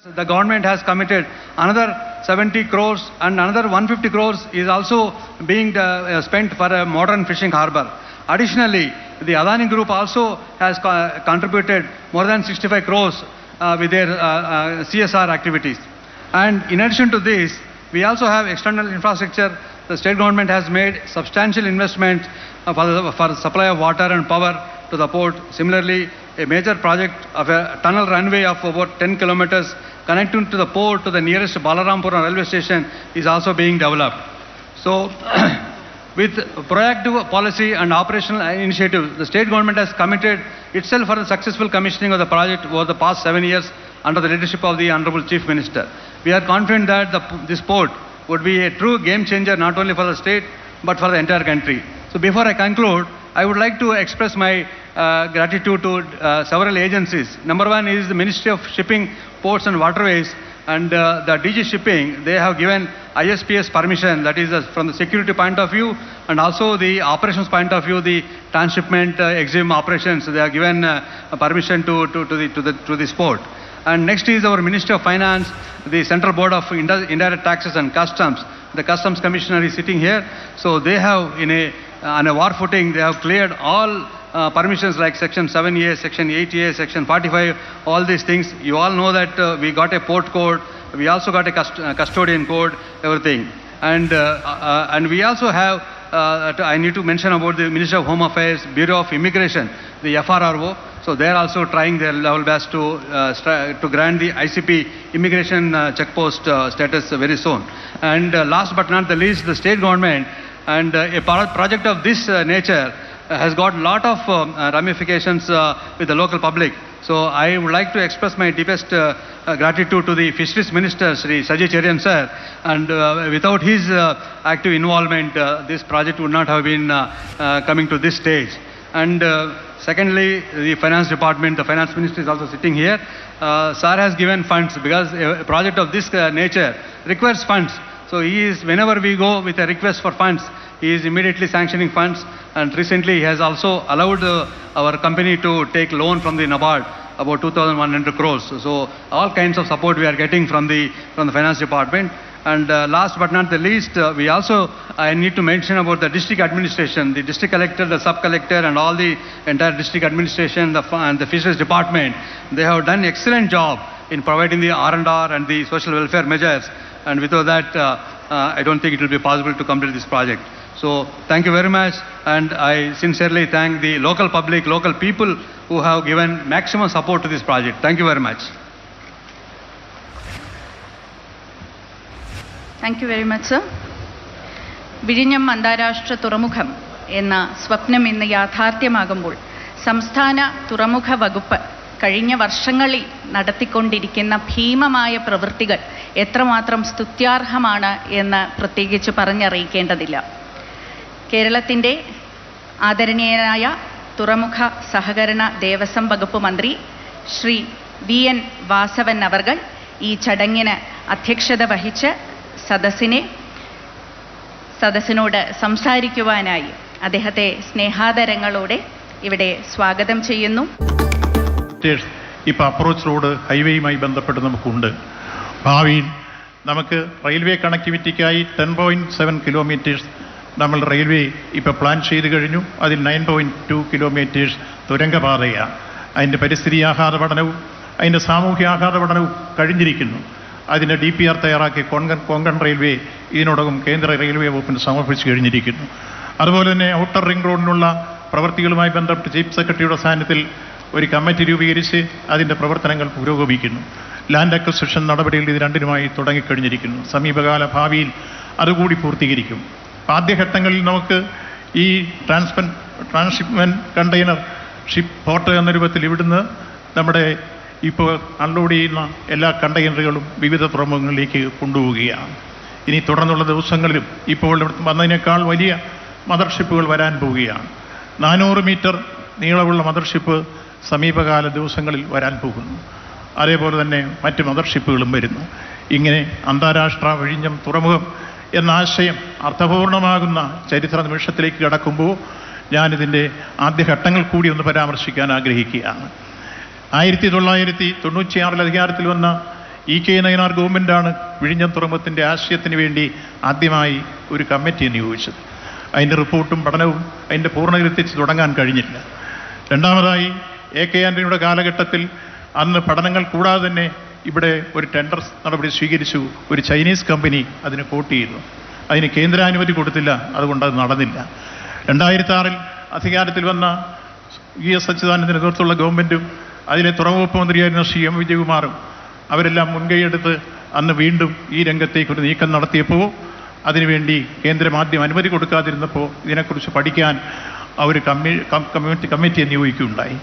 The government has committed another 70 crores and another 150 crores is also being spent for a modern fishing harbour. Additionally, the Adani Group also has contributed more than 65 crores with their CSR activities. And in addition to this, we also have external infrastructure. The state government has made substantial investment for the supply of water and power to the port. Similarly, a major project of a tunnel runway of about 10 kilometers connecting to the port to the nearest Balarampur railway station is also being developed. So, with proactive policy and operational initiatives, the state government has committed itself for the successful commissioning of the project over the past 7 years under the leadership of the Honorable Chief Minister. We are confident that this port would be a true game changer not only for the state but for the entire country. So before I conclude, I would like to express my gratitude to several agencies. Number one is the Ministry of Shipping, Ports and Waterways, and the DG Shipping. They have given ISPS permission, that is from the security point of view and also the operations point of view, the transshipment exim operations. They have given permission to this port. And next is our Ministry of Finance, the Central Board of Indirect Taxes and Customs. The Customs Commissioner is sitting here. So they have, on a war footing, they have cleared all permissions like Section 7A, Section 8A, Section 45, all these things. You all know that we got a port code. We also got a custodian code, everything. And we also have, I need to mention about the Ministry of Home Affairs, Bureau of Immigration, the FRRO. So they are also trying their level best to grant the ICP immigration checkpost status very soon. And last but not the least, the state government and a project of this nature has got a lot of ramifications with the local public. So I would like to express my deepest gratitude to the Fisheries Minister, Sri Saji Cherian sir. And without his active involvement, this project would not have been coming to this stage. And secondly, the Finance Department, the Finance Minister is also sitting here. Sir has given funds because a project of this nature requires funds. So he is, whenever we go with a request for funds, he is immediately sanctioning funds. And recently he has also allowed our company to take loan from the NABARD, about 2,100 crores. So all kinds of support we are getting from the Finance Department. And last but not the least, we also, I need to mention about the district administration, the district collector, the sub-collector and all the entire district administration and the Fisheries Department. They have done excellent job in providing the R&R and the social welfare measures. And without that, I don't think it will be possible to complete this project. So thank you very much. And I sincerely thank the local public, local people who have given maximum support to this project. Thank you very much. Thank you very much, sir. വിഴിഞ്ഞം അന്താരാഷ്ട്ര തുറമുഖം എന്ന സ്വപ്നം ഇന്ന് യാഥാർത്ഥ്യമാകുമ്പോൾ സംസ്ഥാന തുറമുഖ വകുപ്പ് കഴിഞ്ഞ വർഷങ്ങളിൽ നടത്തിക്കൊണ്ടിരിക്കുന്ന ഭീമമായ പ്രവൃത്തികൾ എത്രമാത്രം സ്തുത്യാർഹമാണ് എന്ന് പ്രത്യേകിച്ച് പറഞ്ഞറിയിക്കേണ്ടതില്ല. കേരളത്തിൻ്റെ ആദരണീയനായ തുറമുഖ സഹകരണ ദേവസ്വം വകുപ്പ് മന്ത്രി ശ്രീ VN വാസവൻ അവർകൾ ഈ ചടങ്ങിന് അധ്യക്ഷത വഹിച്ച് സദസ്സിനോട് സംസാരിക്കുവാനായി അദ്ദേഹത്തെ സ്നേഹാദരങ്ങളോടെ ഇവിടെ സ്വാഗതം ചെയ്യുന്നു. ഇപ്പോൾ അപ്രോച്ച് റോഡ് ഹൈവേയുമായി ബന്ധപ്പെട്ട് നമുക്കുണ്ട്. ഭാവിയിൽ നമുക്ക് റെയിൽവേ കണക്ടിവിറ്റിക്കായി 10.7 കിലോമീറ്റേഴ്സ് നമ്മൾ റെയിൽവേ ഇപ്പോൾ പ്ലാൻ ചെയ്ത് കഴിഞ്ഞു. അതിൽ 9.2 കിലോമീറ്റേഴ്സ് തുരങ്കപാതയാണ്. അതിൻ്റെ പരിസ്ഥിതി ആഘാത പഠനവും അതിൻ്റെ സാമൂഹ്യ ആഘാത പഠനവും കഴിഞ്ഞിരിക്കുന്നു. അതിൻ്റെ DPR തയ്യാറാക്കി കൊങ്കൺ റെയിൽവേ ഇതിനോടകം കേന്ദ്ര റെയിൽവേ വകുപ്പിന് സമർപ്പിച്ചു കഴിഞ്ഞിരിക്കുന്നു. അതുപോലെ തന്നെ ഔട്ടർ റിംഗ് റോഡിനുള്ള പ്രവൃത്തികളുമായി ബന്ധപ്പെട്ട് ചീഫ് സെക്രട്ടറിയുടെ സാന്നിധ്യത്തിൽ ഒരു കമ്മിറ്റി രൂപീകരിച്ച് അതിൻ്റെ പ്രവർത്തനങ്ങൾ പുരോഗമിക്കുന്നു. ലാൻഡ് അക്വസിഷൻ നടപടികൾ ഇത് രണ്ടിനുമായി തുടങ്ങിക്കഴിഞ്ഞിരിക്കുന്നു. സമീപകാല ഭാവിയിൽ അതുകൂടി പൂർത്തീകരിക്കും. ആദ്യഘട്ടങ്ങളിൽ നമുക്ക് ഈ ട്രാൻസ്ഷിപ്മെൻറ്റ് കണ്ടെയ്നർ ഷിപ്പ് പോർട്ട് എന്ന രൂപത്തിൽ ഇവിടുന്ന് നമ്മുടെ ഇപ്പോൾ അൺലോഡ് ചെയ്യുന്ന എല്ലാ കണ്ടെയ്നറുകളും വിവിധ തുറമുഖങ്ങളിലേക്ക് കൊണ്ടുപോവുകയാണ്. ഇനി തുടർന്നുള്ള ദിവസങ്ങളിലും ഇപ്പോൾ വന്നതിനേക്കാൾ വലിയ മദർഷിപ്പുകൾ വരാൻ പോവുകയാണ്. 400 മീറ്റർ നീളമുള്ള മദർഷിപ്പ് സമീപകാല ദിവസങ്ങളിൽ വരാൻ പോകുന്നു. അതേപോലെ തന്നെ മറ്റ് മദർഷിപ്പുകളും വരുന്നു. ഇങ്ങനെ അന്താരാഷ്ട്ര വിഴിഞ്ഞം തുറമുഖം എന്ന ആശയം അർത്ഥപൂർണമാകുന്ന ചരിത്ര നിമിഷത്തിലേക്ക് കടക്കുമ്പോൾ ഞാനിതിൻ്റെ ആദ്യഘട്ടങ്ങൾ കൂടി ഒന്ന് പരാമർശിക്കാൻ ആഗ്രഹിക്കുകയാണ്. 1996 അധികാരത്തിൽ വന്ന കെ നയനാർ ഗവൺമെൻറ്റാണ് വിഴിഞ്ഞം തുറമുഖത്തിൻ്റെ ആശയത്തിന് വേണ്ടി ആദ്യമായി ഒരു കമ്മിറ്റിയെ നിയോഗിച്ചത്. അതിൻ്റെ റിപ്പോർട്ടും പഠനവും അതിൻ്റെ പൂർണ്ണതയിലെത്തിച്ച് തുടങ്ങാൻ കഴിഞ്ഞില്ല. രണ്ടാമതായി കെ ആൻ്റണിയുടെ കാലഘട്ടത്തിൽ അന്ന് പഠനങ്ങൾ കൂടാതെ തന്നെ ഇവിടെ ഒരു ടെൻഡർ നടപടി സ്വീകരിച്ചു. ഒരു ചൈനീസ് കമ്പനി അതിന് കോട്ട് ചെയ്തു. അതിന് കേന്ദ്രാനുമതി കൊടുത്തില്ല, അതുകൊണ്ട് അത് നടന്നില്ല. 2006 അധികാരത്തിൽ വന്ന എസ് അച്യുതാനന്ദൻ്റെ നേതൃത്വമുള്ള ഗവൺമെൻറ്റും അതിലെ തുറമുഖ മന്ത്രിയായിരുന്ന ശ്രീ എം വിജയകുമാറും അവരെല്ലാം മുൻകൈയെടുത്ത് അന്ന് വീണ്ടും ഈ രംഗത്തേക്കൊരു നീക്കം നടത്തിയപ്പോൾ അതിനുവേണ്ടി കേന്ദ്രം ആദ്യം അനുമതി കൊടുക്കാതിരുന്നപ്പോൾ ഇതിനെക്കുറിച്ച് പഠിക്കാൻ അവർ കമ്മിറ്റിയെ നിയോഗിക്കുകയുണ്ടായി.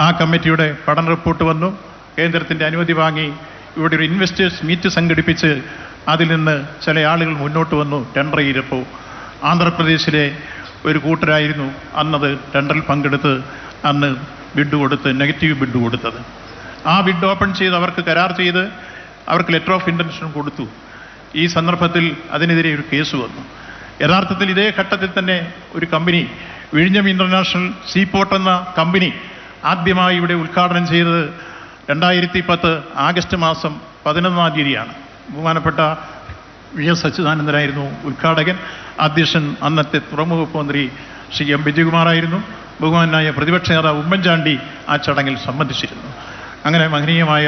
ആ കമ്മിറ്റിയുടെ പഠന റിപ്പോർട്ട് വന്നു. കേന്ദ്രത്തിൻ്റെ അനുമതി വാങ്ങി ഇവിടെ ഒരു ഇൻവെസ്റ്റേഴ്സ് മീറ്റ് സംഘടിപ്പിച്ച് അതിൽ നിന്ന് ചില ആളുകൾ മുന്നോട്ട് വന്നു. ടെൻഡർ ചെയ്തപ്പോൾ ആന്ധ്രാപ്രദേശിലെ ഒരു കൂട്ടരായിരുന്നു അന്നത് ടെൻഡറിൽ പങ്കെടുത്ത് അന്ന് ബിഡ് കൊടുത്ത് നെഗറ്റീവ് ബിഡ് കൊടുത്തത്. ആ ബിഡ് ഓപ്പൺ ചെയ്ത് അവർക്ക് കരാർ ചെയ്ത് അവർക്ക് ലെറ്റർ ഓഫ് ഇൻറ്റൻഷനും കൊടുത്തു. ഈ സന്ദർഭത്തിൽ അതിനെതിരെ ഒരു കേസ് വന്നു. യഥാർത്ഥത്തിൽ ഇതേ ഘട്ടത്തിൽ തന്നെ ഒരു കമ്പനി, വിഴിഞ്ഞം ഇൻ്റർനാഷണൽ സീപോർട്ട് എന്ന കമ്പനി ആദ്യമായി ഇവിടെ ഉദ്ഘാടനം ചെയ്തത് 2010 ആഗസ്റ്റ് മാസം 11-ാം തീയതിയാണ്. ബഹുമാനപ്പെട്ട എസ് അച്യുതാനന്ദനായിരുന്നു ഉദ്ഘാടകൻ. അധ്യക്ഷൻ അന്നത്തെ തുറമുഖ മന്ത്രി ശ്രീ എം വിജയകുമാറായിരുന്നു. ബഹുമാനായ പ്രതിപക്ഷ നേതാവ് ഉമ്മൻചാണ്ടി ആ ചടങ്ങിൽ സംബന്ധിച്ചിരുന്നു. അങ്ങനെ മഹനീയമായ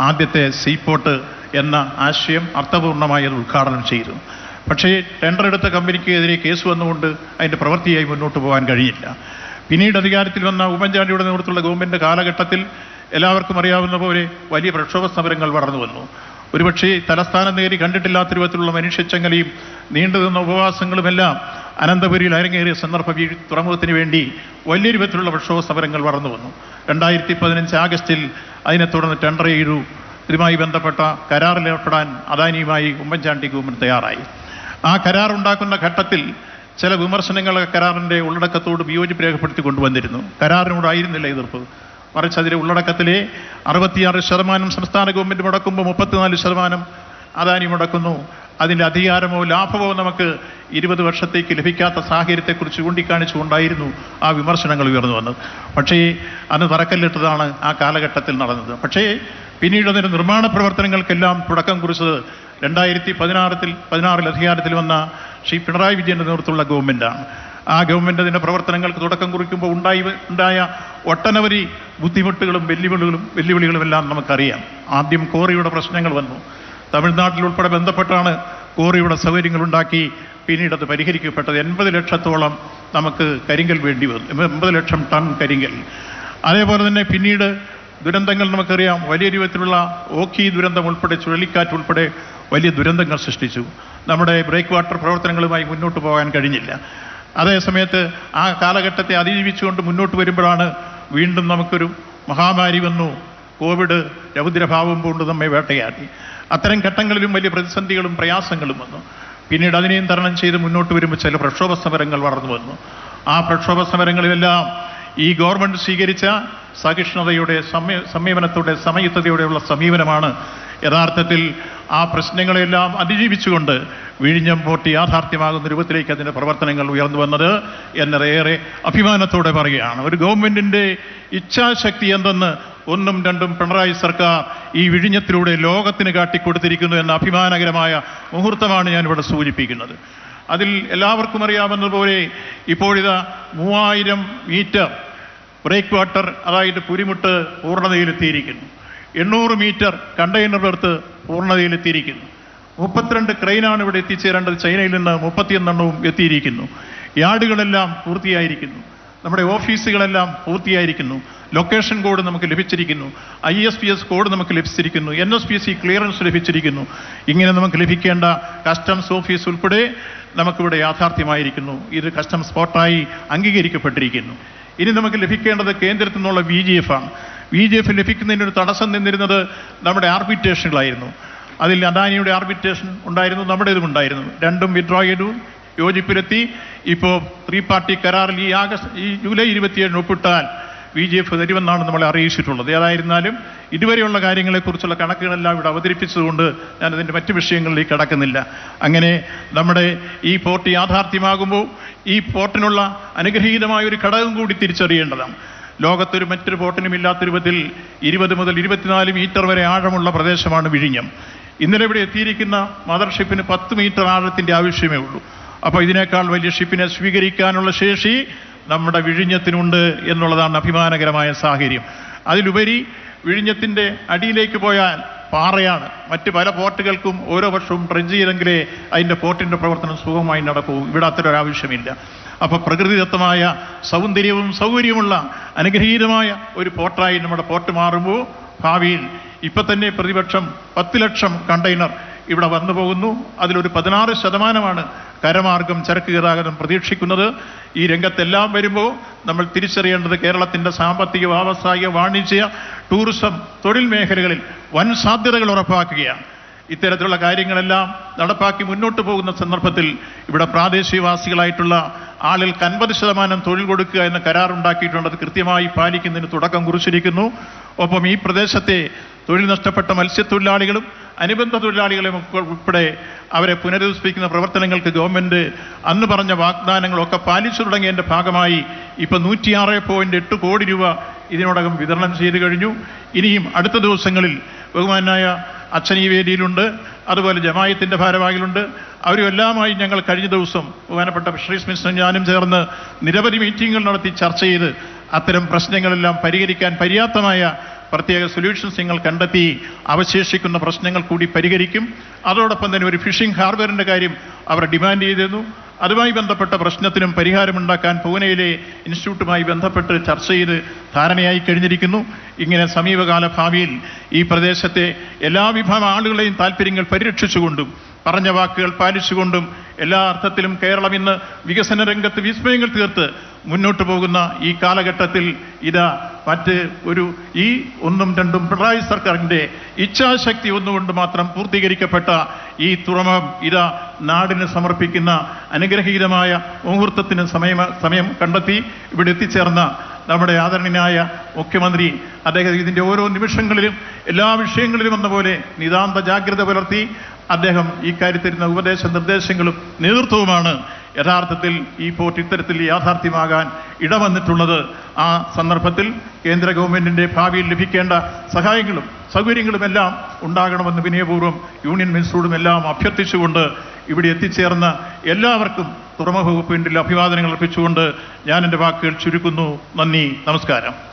ആദ്യത്തെ സീപോർട്ട് എന്ന ആശയം അർത്ഥപൂർണമായി അത് ഉദ്ഘാടനം ചെയ്തു. പക്ഷേ ടെൻഡർ എടുത്ത കമ്പനിക്കെതിരെ കേസ് വന്നുകൊണ്ട് അതിൻ്റെ പ്രവൃത്തിയായി മുന്നോട്ട് പോകാൻ കഴിഞ്ഞില്ല. പിന്നീട് അധികാരത്തിൽ വന്ന ഉമ്മൻചാണ്ടിയുടെ നേതൃത്വമുള്ള ഗവൺമെൻറ് കാലഘട്ടത്തിൽ എല്ലാവർക്കും അറിയാവുന്ന പോലെ വലിയ പ്രക്ഷോഭ സമരങ്ങൾ വളർന്നു വന്നു. ഒരുപക്ഷേ തലസ്ഥാനം നേരി കണ്ടിട്ടില്ലാത്ത രൂപത്തിലുള്ള മനുഷ്യച്ചങ്ങലയും നീണ്ടുനിന്ന ഉപവാസങ്ങളുമെല്ലാം അനന്തപുരിയിൽ അരങ്ങേറിയ സന്ദർഭം ഈ തുറമുഖത്തിന് വേണ്ടി വലിയ രൂപത്തിലുള്ള പ്രക്ഷോഭ സമരങ്ങൾ വളർന്നു വന്നു. 2015 ആഗസ്റ്റിൽ അതിനെ തുടർന്ന് ടെൻഡർ ചെയ്തു. ഇതുമായി ബന്ധപ്പെട്ട കരാറിലേർപ്പെടാൻ അദാനിയുമായി ഉമ്മൻചാണ്ടി ഗവൺമെൻറ് തയ്യാറായി. ആ കരാർ ഉണ്ടാക്കുന്ന ഘട്ടത്തിൽ ചില വിമർശനങ്ങൾ കരാറിൻ്റെ ഉള്ളടക്കത്തോട് വിയോജിപ്പ് രേഖപ്പെടുത്തി കൊണ്ടുവന്നിരുന്നു. കരാറിനോടായിരുന്നില്ല എതിർപ്പ്, മറിച്ച് അതിലെ ഉള്ളടക്കത്തിലെ 66% സംസ്ഥാന ഗവൺമെൻറ് മുടക്കുമ്പോൾ 34% അദാനി മുടക്കുന്നു. അതിൻ്റെ അധികാരമോ ലാഭമോ നമുക്ക് 20 വർഷത്തേക്ക് ലഭിക്കാത്ത സാഹചര്യത്തെക്കുറിച്ച് ചൂണ്ടിക്കാണിച്ചുകൊണ്ടായിരുന്നു ആ വിമർശനങ്ങൾ ഉയർന്നു വന്നത്. പക്ഷേ അന്ന് തറക്കല്ലിട്ടതാണ് ആ കാലഘട്ടത്തിൽ നടന്നത്. പക്ഷേ പിന്നീട് അതിൻ്റെ നിർമ്മാണ പ്രവർത്തനങ്ങൾക്കെല്ലാം തുടക്കം കുറിച്ചത് 2016 അധികാരത്തിൽ വന്ന ശ്രീ പിണറായി വിജയൻ്റെ നേതൃത്വമുള്ള ഗവൺമെൻറ്റാണ്. ആ ഗവൺമെൻറ് അതിൻ്റെ പ്രവർത്തനങ്ങൾക്ക് തുടക്കം കുറിക്കുമ്പോൾ ഉണ്ടായ ഒട്ടനവധി ബുദ്ധിമുട്ടുകളും വെല്ലുവിളികളും എല്ലാം നമുക്കറിയാം. ആദ്യം കോറിയുടെ പ്രശ്നങ്ങൾ വന്നു. തമിഴ്നാട്ടിലുൾപ്പെടെ ബന്ധപ്പെട്ടാണ് കോറിയുടെ സൗകര്യങ്ങളുണ്ടാക്കി പിന്നീട് അത് പരിഹരിക്കപ്പെട്ടത്. 80 ലക്ഷത്തോളം നമുക്ക് കരിങ്കൽ വേണ്ടി വന്നു, 80 ലക്ഷം ടൺ കരിങ്കൽ. അതേപോലെ തന്നെ പിന്നീട് ദുരന്തങ്ങൾ നമുക്കറിയാം. വലിയ രൂപത്തിലുള്ള ഓഖി ദുരന്തം ഉൾപ്പെടെ ചുഴലിക്കാറ്റ് ഉൾപ്പെടെ വലിയ ദുരന്തങ്ങൾ സൃഷ്ടിച്ചു. നമ്മുടെ ബ്രേക്ക് വാട്ടർ പ്രവർത്തനങ്ങളുമായി മുന്നോട്ട് പോകാൻ കഴിഞ്ഞില്ല. അതേസമയത്ത് ആ കാലഘട്ടത്തെ അതിജീവിച്ചുകൊണ്ട് മുന്നോട്ട് വരുമ്പോഴാണ് വീണ്ടും നമുക്കൊരു മഹാമാരി വന്നു. കോവിഡ് രൗദ്രഭാവം കൊണ്ട് നമ്മെ വേട്ടയാടി. അത്തരം ഘട്ടങ്ങളിലും വലിയ പ്രതിസന്ധികളും പ്രയാസങ്ങളും വന്നു. പിന്നീട് അതിനെയും തരണം ചെയ്ത് മുന്നോട്ട് വരുമ്പോൾ ചില പ്രക്ഷോഭ സമരങ്ങൾ വളർന്നു വന്നു. ആ പ്രക്ഷോഭ സമരങ്ങളിലെല്ലാം ഈ ഗവൺമെൻറ് സ്വീകരിച്ച സഹിഷ്ണുതയുടെ സമീപനത്തോടെ സമയുക്തതയോടെയുള്ള സമീപനമാണ് യഥാർത്ഥത്തിൽ ആ പ്രശ്നങ്ങളെല്ലാം അതിജീവിച്ചുകൊണ്ട് വിഴിഞ്ഞം പോർട്ട് യാഥാർത്ഥ്യമാകുന്ന രൂപത്തിലേക്ക് അതിൻ്റെ പ്രവർത്തനങ്ങൾ ഉയർന്നു വന്നത് എന്നതേറെ അഭിമാനത്തോടെ പറയുകയാണ്. ഒരു ഗവൺമെൻറ്റിൻ്റെ ഇച്ഛാശക്തി എന്തെന്ന് 1ഉം 2ഉം പിണറായി സർക്കാർ ഈ വിഴിഞ്ഞത്തിലൂടെ ലോകത്തിന് കാട്ടിക്കൊടുത്തിരിക്കുന്നു എന്ന അഭിമാനകരമായ മുഹൂർത്തമാണ് ഞാനിവിടെ സൂചിപ്പിക്കുന്നത്. അതിൽ എല്ലാവർക്കും അറിയാവുന്നതുപോലെ ഇപ്പോഴിതാ 3000 മീറ്റർ ബ്രേക്ക് വാട്ടർ, അതായത് പുരിമുട്ട് പൂർണ്ണതയിലെത്തിയിരിക്കുന്നു. 800 മീറ്റർ കണ്ടെയ്നർ ബെർത്ത് പൂർണ്ണതയിലെത്തിയിരിക്കുന്നു. 32 ക്രെയിനാണ് ഇവിടെ എത്തിച്ചേരേണ്ടത്. ചൈനയിൽ നിന്ന് 31 എണ്ണവും എത്തിയിരിക്കുന്നു. യാർഡുകളെല്ലാം പൂർത്തിയായിരിക്കുന്നു. നമ്മുടെ ഓഫീസുകളെല്ലാം പൂർത്തിയായിരിക്കുന്നു. ലൊക്കേഷൻ കോഡ് നമുക്ക് ലഭിച്ചിരിക്കുന്നു. ISPS കോഡ് നമുക്ക് ലഭിച്ചിരിക്കുന്നു. NSPC ക്ലിയറൻസ് ലഭിച്ചിരിക്കുന്നു. ഇങ്ങനെ നമുക്ക് ലഭിക്കേണ്ട കസ്റ്റംസ് ഓഫീസ് ഉൾപ്പെടെ നമുക്കിവിടെ യാഥാർത്ഥ്യമായിരിക്കുന്നു. ഇത് കസ്റ്റംസ് സ്പോട്ടായി അംഗീകരിക്കപ്പെട്ടിരിക്കുന്നു. ഇനി നമുക്ക് ലഭിക്കേണ്ടത് കേന്ദ്രത്തിൽ നിന്നുള്ള VGF ആണ്. VGF ലഭിക്കുന്നതിനൊരു തടസ്സം നിന്നിരുന്നത് നമ്മുടെ ആർബിട്രേഷനുകളായിരുന്നു. അതിൽ അദാനിയുടെ ആർബിട്രേഷൻ ഉണ്ടായിരുന്നു, നമ്മുടേതും ഉണ്ടായിരുന്നു. രണ്ടും വിഡ്രോ ചെയ്തു, യോജിപ്പിലെത്തി. ഇപ്പോൾ 3 പാർട്ടി കരാറിൽ ഈ ജൂലൈ 27 ഒപ്പിട്ടാൽ VGF തരുമെന്നാണ് നമ്മളെ അറിയിച്ചിട്ടുള്ളത്. ഏതായിരുന്നാലും ഇതുവരെയുള്ള കാര്യങ്ങളെക്കുറിച്ചുള്ള കണക്കുകളെല്ലാം ഇവിടെ അവതരിപ്പിച്ചതുകൊണ്ട് ഞാനതിൻ്റെ മറ്റു വിഷയങ്ങളിലേക്ക് കടക്കുന്നില്ല. അങ്ങനെ നമ്മുടെ ഈ പോർട്ട് യാഥാർത്ഥ്യമാകുമ്പോൾ ഈ പോർട്ടിനുള്ള അനുഗ്രഹീതമായ ഒരു ഘടകം കൂടി തിരിച്ചറിയേണ്ടതാണ്. ലോകത്തൊരു മറ്റൊരു പോർട്ടിനും ഇല്ലാത്ത രൂപത്തിൽ 20 മുതൽ 24 മീറ്റർ വരെ ആഴമുള്ള പ്രദേശമാണ് വിഴിഞ്ഞം. ഇന്നലെ ഇവിടെ എത്തിയിരിക്കുന്ന മദർഷിപ്പിന് 10 മീറ്റർ ആഴത്തിൻ്റെ ആവശ്യമേ ഉള്ളൂ. അപ്പോൾ ഇതിനേക്കാൾ വലിയ ഷിപ്പിനെ സ്വീകരിക്കാനുള്ള ശേഷി നമ്മുടെ വിഴിഞ്ഞത്തിനുണ്ട് എന്നുള്ളതാണ് അഭിമാനകരമായ സാഹചര്യം. അതിലുപരി വിഴിഞ്ഞത്തിൻ്റെ അടിയിലേക്ക് പോയാൽ പാറയാണ്. മറ്റ് പല പോർട്ടുകൾക്കും ഓരോ വർഷവും ഡ്രഡ്ജ് ചെയ്തെങ്കിലേ അതിൻ്റെ പോർട്ടിൻ്റെ പ്രവർത്തനം സുഗമമായി നടക്കൂ. ഇവിടെ അത്തരൊരാവശ്യമില്ല. അപ്പോൾ പ്രകൃതിദത്തമായ സൗന്ദര്യവും സൗകര്യമുള്ള അനുഗ്രഹീതമായ ഒരു പോർട്ടായി നമ്മുടെ പോർട്ട് മാറുമ്പോൾ ഭാവിയിൽ ഇപ്പം തന്നെ പ്രതിപക്ഷം 10 ലക്ഷം കണ്ടെയ്നർ ഇവിടെ വന്നു പോകുന്നു. അതിലൊരു 16% കരമാർഗം ചരക്ക് ഗതാഗതം പ്രതീക്ഷിക്കുന്നത്. ഈ രംഗത്തെല്ലാം വരുമ്പോൾ നമ്മൾ തിരിച്ചറിയേണ്ടത് കേരളത്തിൻ്റെ സാമ്പത്തിക, വ്യാവസായിക, വാണിജ്യ, ടൂറിസം, തൊഴിൽ മേഖലകളിൽ വൻ സാധ്യതകൾ ഉറപ്പാക്കുകയാണ്. ഇത്തരത്തിലുള്ള കാര്യങ്ങളെല്ലാം നടപ്പാക്കി മുന്നോട്ട് പോകുന്ന സന്ദർഭത്തിൽ ഇവിടെ പ്രാദേശികവാസികളായിട്ടുള്ള ആളുകൾക്ക് 50% തൊഴിൽ കൊടുക്കുക എന്ന കരാറുണ്ടാക്കിയിട്ടുണ്ട്. അത് കൃത്യമായി പാലിക്കുന്നതിന് തുടക്കം കുറിച്ചിരിക്കുന്നു. ഒപ്പം ഈ പ്രദേശത്തെ തൊഴിൽ നഷ്ടപ്പെട്ട മത്സ്യത്തൊഴിലാളികളും അനുബന്ധ തൊഴിലാളികളെ ഉൾപ്പെടെ അവരെ പുനരധിവസിപ്പിക്കുന്ന പ്രവർത്തനങ്ങൾക്ക് ഗവൺമെൻറ് അന്ന് പറഞ്ഞ വാഗ്ദാനങ്ങളൊക്കെ പാലിച്ചു തുടങ്ങിയതിൻ്റെ ഭാഗമായി ഇപ്പം 106.8 കോടി രൂപ ഇതിനോടകം വിതരണം ചെയ്തു കഴിഞ്ഞു. ഇനിയും അടുത്ത ദിവസങ്ങളിൽ ബഹുമാനായ അച്ഛൻ ഈ വേദിയിലുണ്ട്, അതുപോലെ ജമായത്തിൻ്റെ ഭാരവാഹികളുണ്ട്. അവരുമെല്ലാമായി ഞങ്ങൾ കഴിഞ്ഞ ദിവസം ബഹുമാനപ്പെട്ട ഫിഷറീസ് മിനിസ്റ്റർ ഞാനും ചേർന്ന് നിരവധി മീറ്റിങ്ങുകൾ നടത്തി ചർച്ച ചെയ്ത് അത്തരം പ്രശ്നങ്ങളെല്ലാം പരിഹരിക്കാൻ പര്യാപ്തമായ പ്രത്യേക സൊല്യൂഷൻസ് നിങ്ങൾ കണ്ടെത്തി അവശേഷിക്കുന്ന പ്രശ്നങ്ങൾ കൂടി പരിഹരിക്കും. അതോടൊപ്പം തന്നെ ഒരു ഫിഷിംഗ് ഹാർബറിൻ്റെ കാര്യം അവർ ഡിമാൻഡ് ചെയ്തിരുന്നു. അതുമായി ബന്ധപ്പെട്ട പ്രശ്നത്തിനും പരിഹാരമുണ്ടാക്കാൻ പൂനെയിലെ ഇൻസ്റ്റിറ്റ്യൂട്ടുമായി ബന്ധപ്പെട്ട് ചർച്ച ചെയ്ത് ധാരണയായി കഴിഞ്ഞിരിക്കുന്നു. ഇങ്ങനെ സമീപകാല ഭാവിയിൽ ഈ പ്രദേശത്തെ എല്ലാ വിഭാഗം ആളുകളെയും താല്പര്യങ്ങൾ പരിരക്ഷിച്ചുകൊണ്ടും പറഞ്ഞ വാക്കുകൾ പാലിച്ചുകൊണ്ടും എല്ലാ അർത്ഥത്തിലും കേരളം ഇന്ന് വികസന രംഗത്ത് വിസ്മയങ്ങൾ തീർത്ത് മുന്നോട്ട് പോകുന്ന ഈ കാലഘട്ടത്തിൽ ഇതാ മറ്റ് ഒരു ഈ 1-2 പിണറായി സർക്കാരിൻ്റെ ഇച്ഛാശക്തി ഒന്നുകൊണ്ട് മാത്രം പൂർത്തീകരിക്കപ്പെട്ട ഈ തുറമുഖം ഇതാ നാടിന് സമർപ്പിക്കുന്ന അനുഗ്രഹീതമായ മുഹൂർത്തത്തിന് സമയം കണ്ടെത്തി ഇവിടെ എത്തിച്ചേർന്ന നമ്മുടെ ആദരണീയനായ മുഖ്യമന്ത്രി അദ്ദേഹം ഇതിൻ്റെ ഓരോ നിമിഷങ്ങളിലും എല്ലാ വിഷയങ്ങളിലും എന്ന പോലെ നിതാന്ത ജാഗ്രത പുലർത്തി അദ്ദേഹം ഈ കാര്യത്തിരുന്ന ഉപദേശ നിർദ്ദേശങ്ങളും നേതൃത്വവുമാണ് യഥാർത്ഥത്തിൽ ഈ പോർട്ട് ഇത്തരത്തിൽ യാഥാർത്ഥ്യമാകാൻ ഇടവന്നിട്ടുള്ളത്. ആ സന്ദർഭത്തിൽ കേന്ദ്ര ഗവൺമെൻറ്റിൻ്റെ ഭാവിയിൽ ലഭിക്കേണ്ട സഹായങ്ങളും സൗകര്യങ്ങളുമെല്ലാം ഉണ്ടാകണമെന്ന് വിനയപൂർവ്വം യൂണിയൻ മിനിസ്റ്ററോടും എല്ലാം അഭ്യർത്ഥിച്ചുകൊണ്ട് ഇവിടെ എത്തിച്ചേർന്ന എല്ലാവർക്കും തുറമുഖ വകുപ്പിൻ്റെ അഭിവാദനങ്ങൾ അർപ്പിച്ചുകൊണ്ട് ഞാൻ എൻ്റെ വാക്കുകൾ ചുരുക്കുന്നു. നന്ദി, നമസ്കാരം.